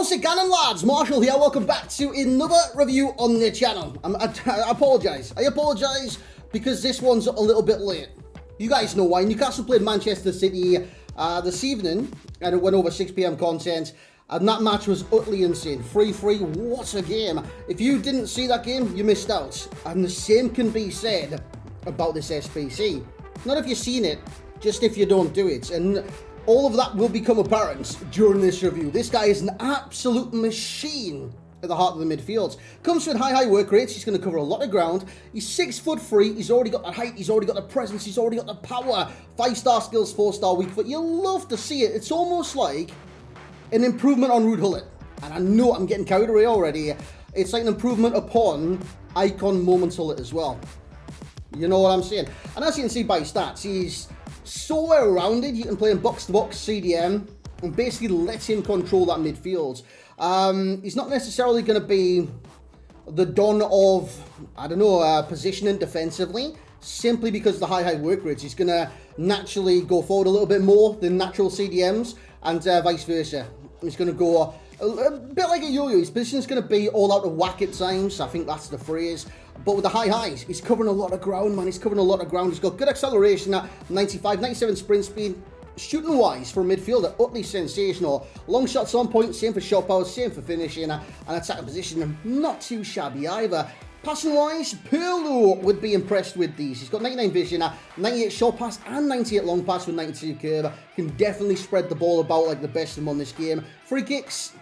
How's it going, lads? Marshall here. Welcome back to another review on the channel. I apologise. I apologise because this one's a little bit late. You guys know why. Newcastle played Manchester City this evening, and it went over 6 PM content. And that match was utterly insane. 3-3, what a game. If you didn't see that game, you missed out. And the same can be said about this SBC. Not if you've seen it, just if you don't do it. And all of that will become apparent during this review. This guy is an absolute machine at the heart of the midfield. Comes with high work rates. He's going to cover a lot of ground. He's 6'3". He's already got the height. He's already got the presence. He's already got the power. 5-star skills, 4-star weak foot. You love to see it. It's almost like an improvement on Ruud Gullit. And I know I'm getting carried away already. It's like an improvement upon Icon Moment Gullit as well. You know what I'm saying? And as you can see by stats, he's so well-rounded. You can play in box-to-box CDM and basically let him control that midfield. He's not necessarily going to be the Don of, I don't know, positioning defensively, simply because of the high work rates. He's going to naturally go forward a little bit more than natural CDMs, and vice versa. He's going to go a bit like a yo-yo. His position's going to be all out of whack at times. I think that's the phrase. But with the high highs, he's covering a lot of ground, man. He's covering a lot of ground. He's got good acceleration at 95, 97 sprint speed. Shooting-wise, for a midfielder, utterly sensational. Long shots on point, same for shot power, same for finishing, and attacking position, not too shabby either. Passing-wise, Pirlo would be impressed with these. He's got 99 vision, 98 short pass, and 98 long pass with 92 curve. Can definitely spread the ball about like the best of them on this game. Free kicks,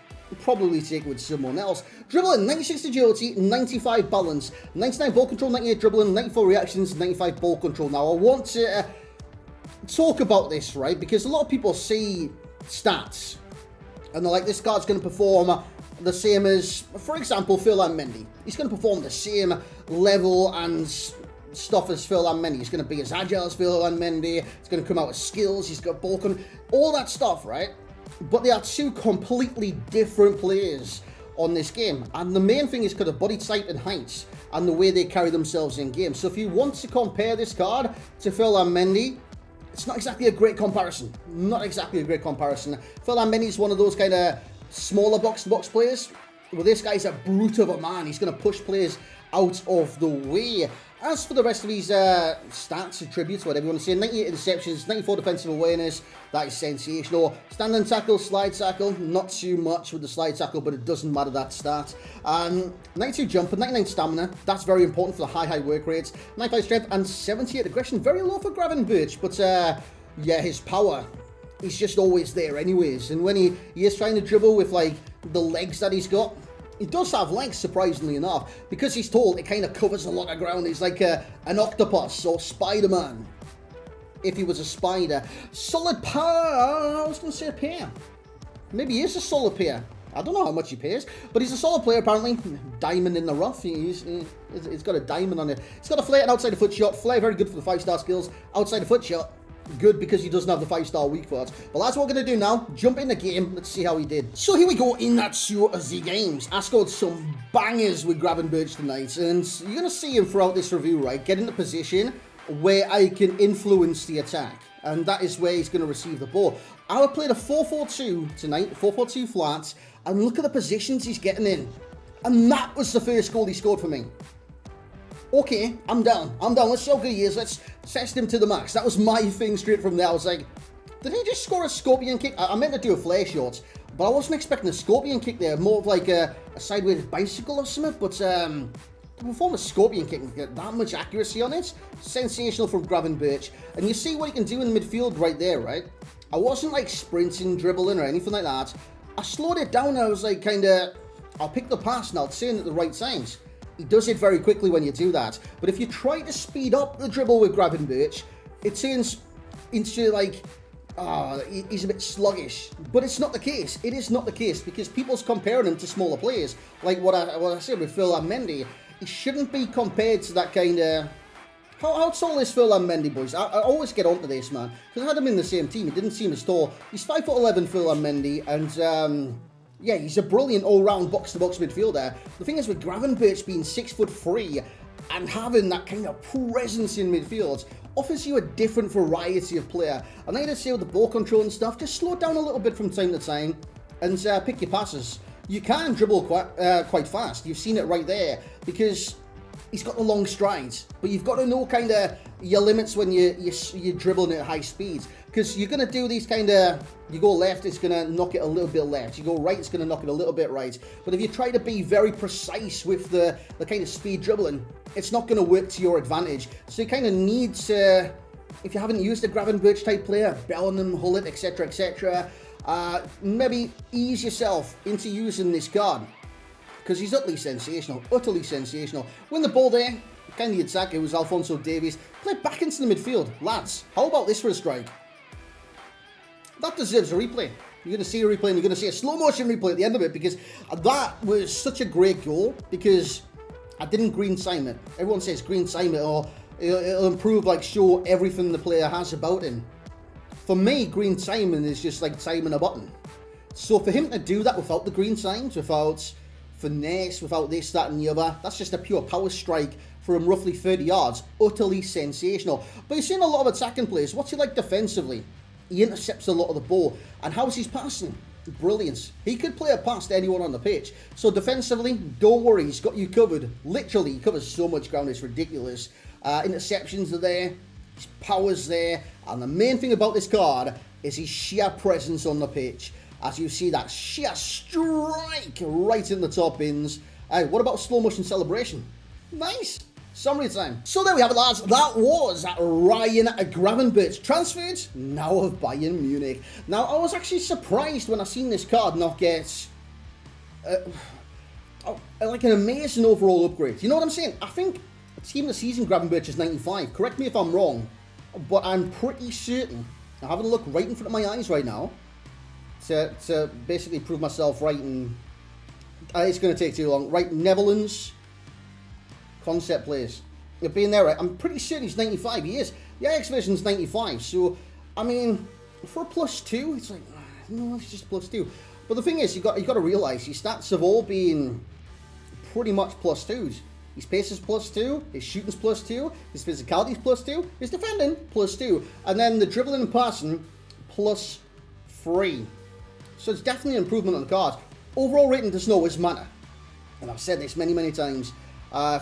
probably take it with someone else. Dribbling, 96 agility, 95 balance, 99 ball control, 98 dribbling, 94 reactions, 95 ball control. Now, I want to talk about this, right? Because a lot of people see stats and they're like, this card's going to perform the same as, for example, Mendy. He's going to perform the same level and stuff as Mendy. He's going to be as agile as Mendy. He's going to come out with skills. He's got ball control, all that stuff, right? But they are two completely different players on this game. And the main thing is because of body type and height and the way they carry themselves in game. So if you want to compare this card to Mendy, it's not exactly a great comparison. Not exactly a great comparison. Mendy is one of those kind of smaller box-to-box players. Well, this guy's a brute of a man. He's going to push players out of the way. As for the rest of these stats, attributes, whatever you want to say, 98 interceptions, 94 defensive awareness, that is sensational. Standing tackle, slide tackle, not too much with the slide tackle, but it doesn't matter that stat. 92 jumper, 99 stamina, that's very important for the high work rates. 95 strength and 78 aggression, very low for Gravenberch, but yeah, his power, he's just always there anyways. And when he is trying to dribble with like the legs that he's got, he does have legs, surprisingly enough. Because he's tall, it kind of covers a lot of ground. He's like an octopus or Spider-Man, if he was a spider. Solid power, I was going to say a pair. Maybe he is a solid pair. I don't know how much he pays, but he's a solid player apparently. Diamond in the rough. He's got a diamond on it. He's got a flare and outside the foot shot. Flare, very good for the 5-star skills. Outside the foot shot, good because he doesn't have the 5-star weak foot. But that's what we're going to do now. Jump in the game. Let's see how he did. So here we go in that two of the games. I scored some bangers with Gravenberch tonight. And you're going to see him throughout this review, right? Get in the position where I can influence the attack. And that is where he's going to receive the ball. I played a 4-4-2 tonight. 4-4-2 flats. And look at the positions he's getting in. And that was the first goal he scored for me. Okay, I'm down. Let's see how good he is. Let's test him to the max. That was my thing straight from there. I was like, did he just score a scorpion kick? I meant to do a flare shot, but I wasn't expecting a scorpion kick there. More of like a sideways bicycle or something. But to perform a scorpion kick and get that much accuracy on it, sensational from Gravenberch. And you see what he can do in the midfield right there, right? I wasn't like sprinting, dribbling or anything like that. I slowed it down. I was like I'll pick the pass and I'll turn at the right times. He does it very quickly when you do that. But if you try to speed up the dribble with Gravenberch, it turns into like, he's a bit sluggish. But it's not the case. It is not the case because people's comparing him to smaller players. Like what I said with Mendy. He shouldn't be compared to that kind of... How tall is Mendy, boys? I always get onto this, man. Because I had him in the same team. He didn't seem as tall. He's 5'11", Mendy. And... yeah, he's a brilliant all-round box-to-box midfielder. The thing is with Gravenberch being 6'3" and having that kind of presence in midfield offers you a different variety of player. And I gotta say with the ball control and stuff, just slow down a little bit from time to time and pick your passes. you can dribble quite fast. You've seen it right there because he's got the long strides, but you've got to know kind of your limits when you're dribbling at high speeds, because you're going to do these kind of, you go left, it's going to knock it a little bit left. You go right, it's going to knock it a little bit right. But if you try to be very precise with the kind of speed dribbling, it's not going to work to your advantage. So you kind of need to, if you haven't used a Gravenberch type player, Bellingham, Hullet, etc., etc., maybe ease yourself into using this card, because he's utterly sensational, utterly sensational. Win the ball there, kind of the attack, it was Alphonso Davies. Play back into the midfield. Lads, how about this for a strike? That deserves a replay. You're going to see a replay, and you're going to see a slow motion replay at the end of it, because that was such a great goal, because I didn't green sign it. Everyone says green sign it, or it'll improve, like show everything the player has about him. For me, green timing is just like timing a button. So for him to do that without the green signs, without finesse, without this, that and the other, that's just a pure power strike from roughly 30 yards. Utterly sensational. But you've seen a lot of attacking plays. What's he like defensively? He intercepts a lot of the ball. And how's his passing? Brilliant. He could play a pass to anyone on the pitch. So defensively, don't worry, he's got you covered. Literally, he covers so much ground, it's ridiculous. Interceptions are there. His power's there, and the main thing about this card is his sheer presence on the pitch. As you see that sheer strike right in the top bins. What about slow motion celebration? Nice. Summary time. So there we have it, lads. That was Ryan Gravenberch, transferred now of Bayern Munich. Now, I was actually surprised when I seen this card not get like an amazing overall upgrade. You know what I'm saying? I think Team of the Season Gravenberch is 95. Correct me if I'm wrong, but I'm pretty certain. I'm having a look right in front of my eyes right now to basically prove myself right, and it's going to take too long. Right, Netherlands concept players. You're being there, right? I'm pretty certain he's 95. He is. The Ajax version's 95. So, I mean, for a +2, it's like, no, it's just +2. But the thing is, you got to realize his stats have all been pretty much +2s. His pace is +2, his shooting's +2, his physicality's +2, his defending +2, and then the dribbling and passing +3. So it's definitely an improvement on the card. Overall rating doesn't always matter, and I've said this many, many times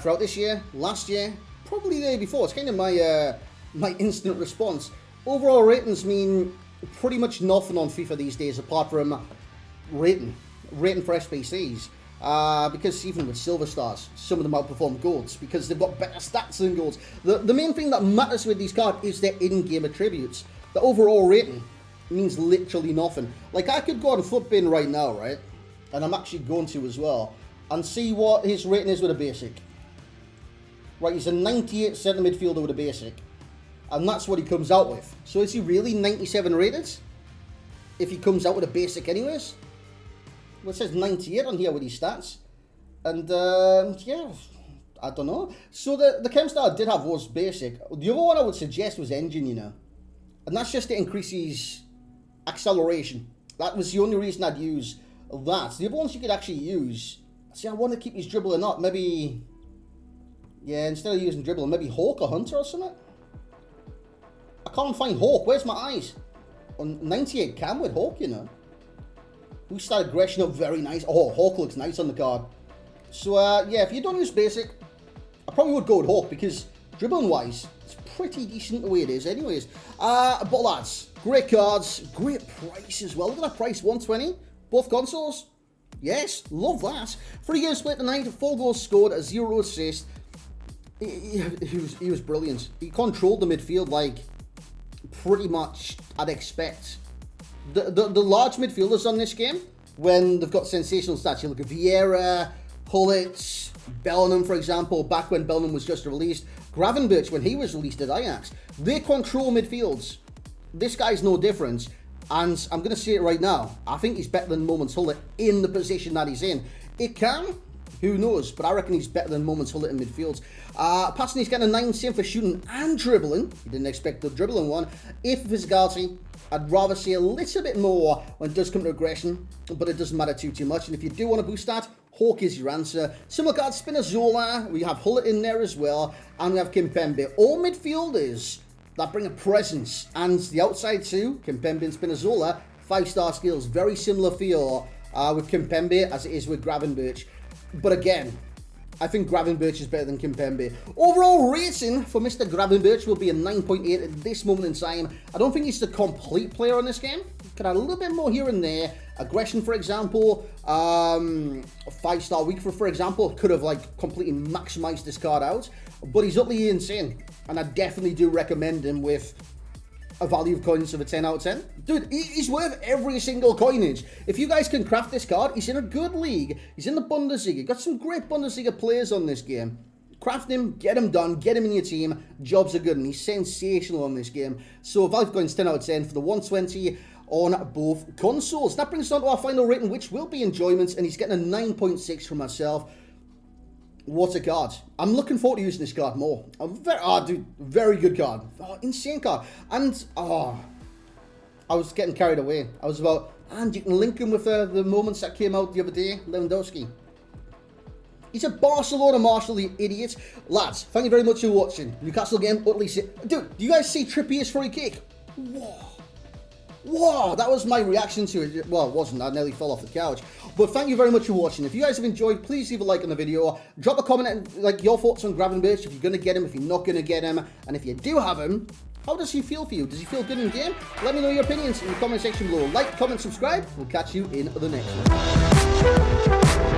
throughout this year, last year, probably the year before. It's kind of my instant response. Overall ratings mean pretty much nothing on FIFA these days, apart from rating for SBCs. Because even with silver stars, some of them outperform golds because they've got better stats than golds. The main thing that matters with these cards is their in-game attributes. The overall rating means literally nothing. Like, I could go on Footbin right now, right? And I'm actually going to as well, and see what his rating is with a basic. Right, he's a 98 centre midfielder with a basic. And that's what he comes out with. So is he really 97 rated? If he comes out with a basic anyways? Well, it says 98 on here with his stats. And, yeah, I don't know. So the chem star I did have was basic. The other one I would suggest was engine, you know. And that's just to increase his acceleration. That was the only reason I'd use that. The other ones you could actually use. See, I want to keep his dribbling up. Maybe, yeah, instead of using dribbling, maybe Hawk or Hunter or something. I can't find Hawk. Where's my eyes? On 98 cam with Hawk, you know. Boost that aggression up, very nice. Oh, Hawk looks nice on the card. So, yeah, if you don't use basic, I probably would go with Hawk, because dribbling-wise, it's pretty decent the way it is anyways. But lads, great cards, great price as well. Look at that price, 120, both consoles. Yes, love that. 3 games played tonight, 4 goals scored, 0 assists. He was brilliant. He controlled the midfield like pretty much I'd expect. The large midfielders on this game, when they've got sensational stats, you look at Vieira, Hullet, Bellingham, for example, back when Bellingham was just released, Gravenberch, when he was released at Ajax, they control midfields. This guy's no different, and I'm going to say it right now, I think he's better than Moments Hullet in the position that he's in. It can, who knows, but I reckon he's better than Moments Hullet in midfields. Passing, he's getting a 9, same for shooting and dribbling. You didn't expect the dribbling one. If physicality, I'd rather see a little bit more when it does come to aggression, but it doesn't matter too much. And if you do want to boost that, Hawk is your answer. Similar card, Spinazzola, we have Hullet in there as well, and we have Kimpembe. All midfielders that bring a presence, and the outside too, Kimpembe and Spinazzola, 5-star skills, very similar feel with Kimpembe as it is with Gravenberch. But again, I think Gravenberch is better than Kimpembe. Overall rating for Mr. Gravenberch will be a 9.8 at this moment in time. I don't think he's the complete player on this game. Could add a little bit more here and there. Aggression, for example, a 5-star weak for example, could have like completely maximized this card out. But he's utterly insane, and I definitely do recommend him with a value of coins of a 10 out of 10. Dude, he's worth every single coinage. If you guys can craft this card, he's in a good league. He's in the Bundesliga. Got some great Bundesliga players on this game. Craft him, get him done, get him in your team. Jobs are good, and he's sensational on this game. So value of coins 10 out of 10 for the 120 on both consoles. That brings us on to our final rating, which will be enjoyment, and he's getting a 9.6 from myself. What a card. I'm looking forward to using this card more. Dude, very good card. Oh, insane card. And, I was getting carried away. I was about, and you can link him with the moments that came out the other day. Lewandowski. He's a Barcelona Marshall, the idiot. Lads, thank you very much for watching. Newcastle game, utterly sick. Dude, do you guys see Trippier's free kick? Whoa. Whoa, that was my reaction to it. Well, it wasn't. I nearly fell off the couch. But thank you very much for watching. If you guys have enjoyed, please leave a like on the video. Drop a comment and like your thoughts on Gravenberch, if you're going to get him, if you're not going to get him. And if you do have him, how does he feel for you? Does he feel good in game? Let me know your opinions in the comment section below. Like, comment, subscribe. We'll catch you in the next one.